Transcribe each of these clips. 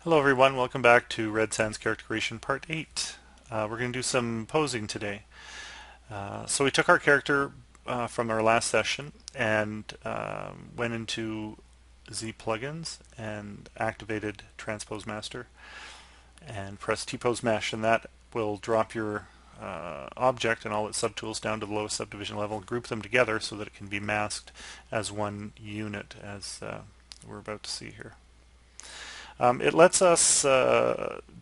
Hello everyone, welcome back to Red Sands Character Creation Part 8. We're going to do some posing today. So we took our character from our last session and went into Z plugins and activated Transpose Master and pressed T-Pose Mesh, and that will drop your object and all its subtools down to the lowest subdivision level, group them together so that it can be masked as one unit, as we're about to see here. It lets us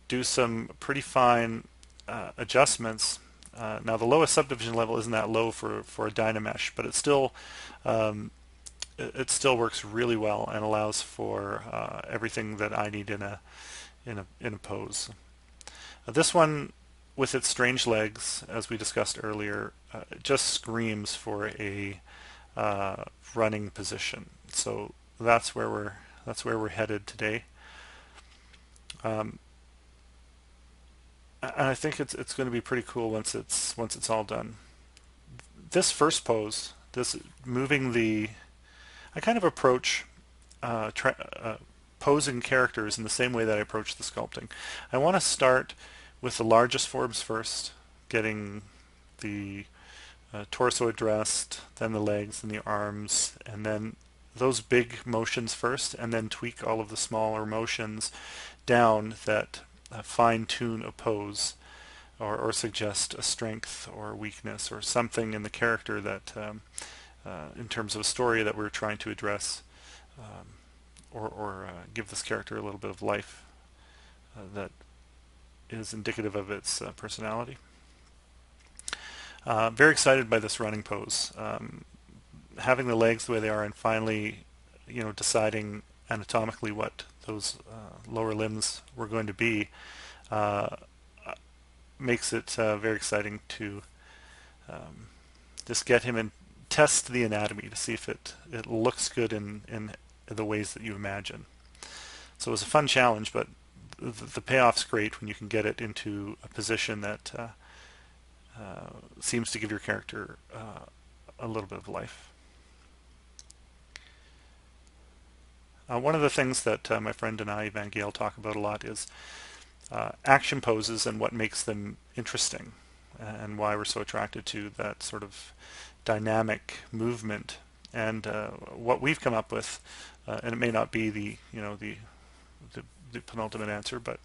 do some pretty fine adjustments. Now the lowest subdivision level isn't that low for a Dynamesh, but um, it still works really well and allows for everything that I need in a pose. This one, with its strange legs, as we discussed earlier, just screams for a running position. So that's where we're headed today. Um, and I think it's going to be pretty cool once it's all done. This first pose, this moving the, I kind of approach posing characters in the same way that I approach the sculpting. I want to start with the largest forms first, getting the torso addressed, then the legs and the arms, and then those big motions first, and then tweak all of the smaller motions down that fine-tune a pose or suggest a strength or weakness or something in the character that in terms of a story that we're trying to address, um, or give this character a little bit of life that is indicative of its personality. Very excited by this running pose. Having the legs the way they are and finally, deciding anatomically what those lower limbs were going to be uh, makes it very exciting to just get him and test the anatomy to see if it looks good in the ways that you imagine. So it was a fun challenge, but the payoff's great when you can get it into a position that seems to give your character a little bit of life. One of the things that my friend and I, Van Gale, talk about a lot is action poses and what makes them interesting, and why we're so attracted to that sort of dynamic movement. And what we've come up with, and it may not be the penultimate answer, but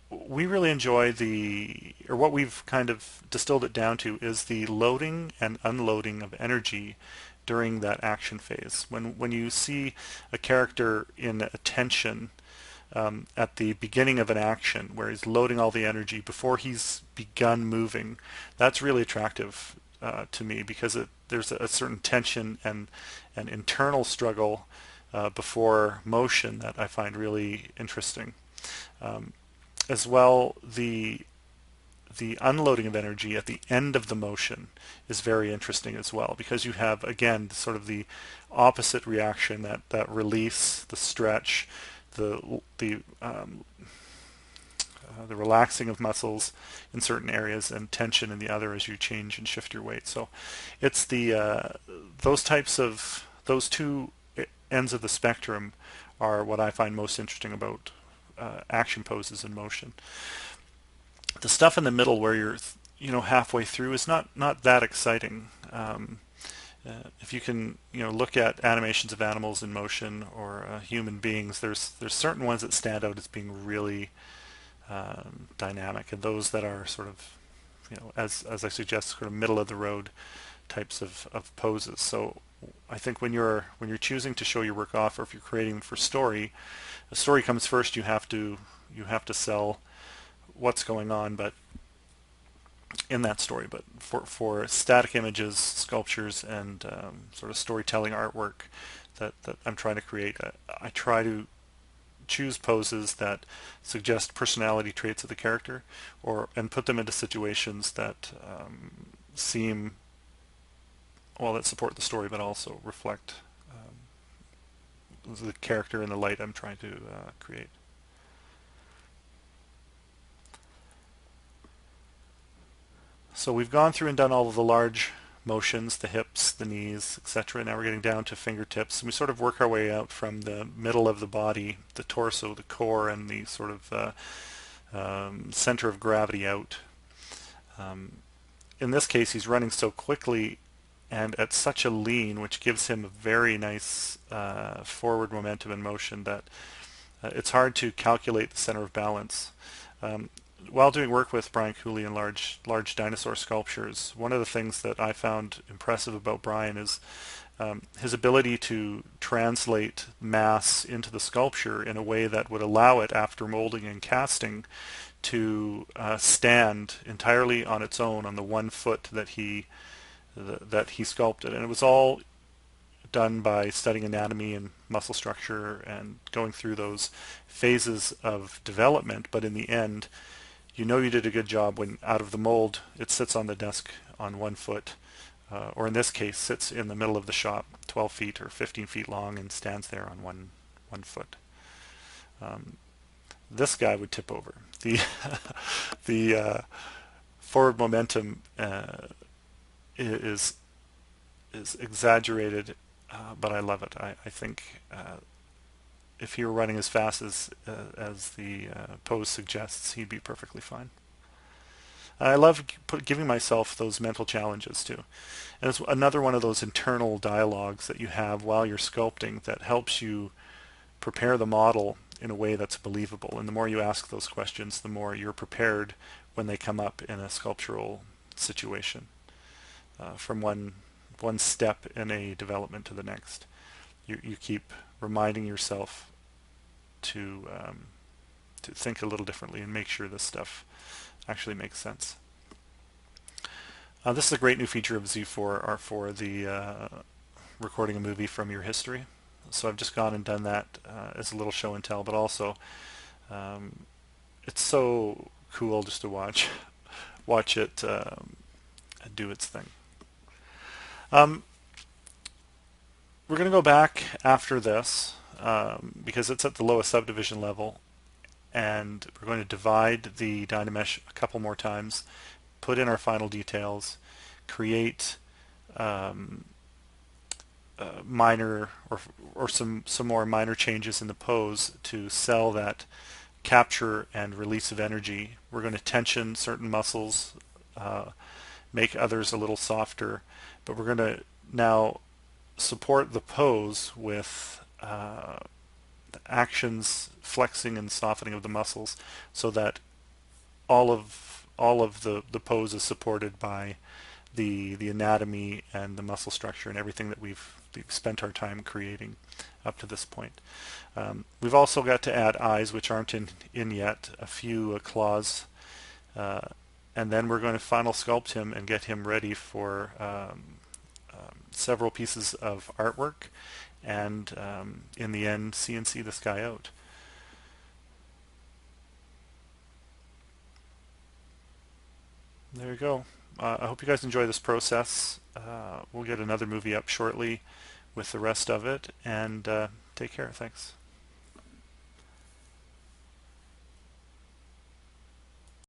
we really enjoy or what we've kind of distilled it down to is the loading and unloading of energy during that action phase. When you see a character in a tension at the beginning of an action where he's loading all the energy before he's begun moving, that's really attractive to me, because there's a certain tension and an internal struggle before motion that I find really interesting. As well, the unloading of energy at the end of the motion is very interesting as well, because you have, again, sort of the opposite reaction, that release, the stretch, the relaxing of muscles in certain areas and tension in the other as you change and shift your weight. So it's those two ends of the spectrum are what I find most interesting about action poses in motion. The stuff in the middle where you're halfway through is not that exciting. If you can look at animations of animals in motion or human beings, there's certain ones that stand out as being really dynamic, and those that are sort of as I suggest, sort of middle of the road types of poses. So I think when you're choosing to show your work off, or if you're creating for story, the story comes first. You have to sell what's going on, but in that story. But for static images, sculptures, and sort of storytelling artwork that I'm trying to create, I try to choose poses that suggest personality traits of the character, and put them into situations that seem, well, that support the story, but also reflect the character and the light I'm trying to create. So we've gone through and done all of the large motions, the hips, the knees, etc. Now we're getting down to fingertips, and we sort of work our way out from the middle of the body, the torso, the core, and the sort of center of gravity out. In this case, he's running so quickly and at such a lean, which gives him a very nice forward momentum and motion that it's hard to calculate the center of balance. While doing work with Brian Cooley in large dinosaur sculptures, one of the things that I found impressive about Brian is his ability to translate mass into the sculpture in a way that would allow it, after molding and casting, to stand entirely on its own on the 1 foot that he sculpted. And it was all done by studying anatomy and muscle structure and going through those phases of development. But in the end, you know you did a good job when out of the mold it sits on the desk on 1 foot, or in this case sits in the middle of the shop, 12 feet or 15 feet long, and stands there on one foot. This guy would tip over. The forward momentum is exaggerated, but I love it. I think if he were running as fast as the pose suggests, he'd be perfectly fine. I love giving myself those mental challenges too. And it's another one of those internal dialogues that you have while you're sculpting that helps you prepare the model in a way that's believable. And the more you ask those questions, the more you're prepared when they come up in a sculptural situation, from one step in a development to the next. You keep reminding yourself to think a little differently and make sure this stuff actually makes sense. This is a great new feature of Z4R4, the recording a movie from your history. So I've just gone and done that as a little show and tell, but also it's so cool just to watch it do its thing. We're going to go back after this because it's at the lowest subdivision level, and we're going to divide the Dynamesh a couple more times, put in our final details, create minor or some more minor changes in the pose to sell that capture and release of energy. We're going to tension certain muscles, make others a little softer, but we're going to now support the pose with actions, flexing and softening of the muscles, so that all of the pose is supported by the anatomy and the muscle structure and everything that we've spent our time creating up to this point. We've also got to add eyes, which aren't in yet, a few claws, and then we're going to final sculpt him and get him ready for several pieces of artwork, and in the end CNC this guy out. There you go. I hope you guys enjoy this process. We'll get another movie up shortly with the rest of it, and take care. Thanks.